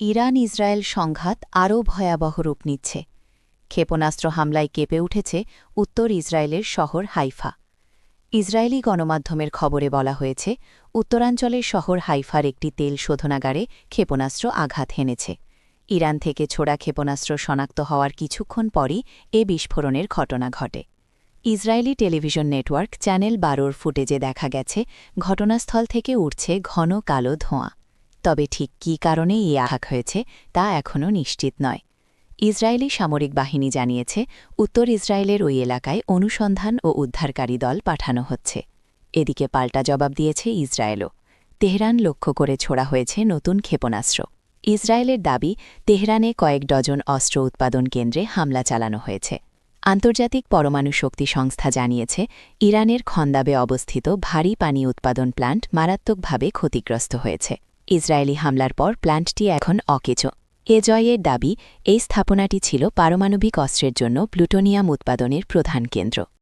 Iran Israel সংঘাত আরও ভয়াবহ রূপ নিচ্ছে। ক্ষেপণাস্ত্র হামলায় কেঁপে উঠেছে উত্তর ইসরায়েলের শহর হাইফা। ইসরায়েলি গণমাধ্যমের খবরে বলা হয়েছে, উত্তরাঞ্চলের শহর হাইফার একটি তেল শোধনাগারে ক্ষেপণাস্ত্র আঘাত হেনেছে। ইরান থেকে ছোড়া ক্ষেপণাস্ত্র শনাক্ত হওয়ার কিছুক্ষণ পরই এ বিস্ফোরণের ঘটনা ঘটে। ইসরায়েলি টেলিভিশন নেটওয়ার্ক চ্যানেল ১২-র ফুটেজে দেখা গেছে ঘটনাস্থল থেকে উঠছে ঘন কালো ধোঁয়া। তবে ঠিক কী কারণে এই আঘাত হয়েছে তা এখনও নিশ্চিত নয়। ইসরায়েলি সামরিক বাহিনী জানিয়েছে, উত্তর ইসরায়েলের ওই এলাকায় অনুসন্ধান ও উদ্ধারকারী দল পাঠানো হচ্ছে। এদিকে পাল্টা জবাব দিয়েছে ইসরায়েলও। তেহরান লক্ষ্য করে ছোড়া হয়েছে নতুন ক্ষেপণাস্ত্র। ইসরায়েলের দাবি, তেহরানে কয়েক ডজন অস্ত্র উৎপাদন কেন্দ্রে হামলা চালানো হয়েছে। আন্তর্জাতিক পরমাণু শক্তি সংস্থা জানিয়েছে, ইরানের খন্দাবে অবস্থিত ভারী পানি উৎপাদন প্ল্যান্ট মারাত্মকভাবে ক্ষতিগ্রস্ত হয়েছে। ইসরায়েলি হামলার পর প্ল্যান্টটি এখন অকেজো। এ জয়ের দাবি, এই স্থাপনাটি ছিল পারমাণবিক অস্ত্রের জন্য প্লুটোনিয়াম উৎপাদনের প্রধান কেন্দ্র।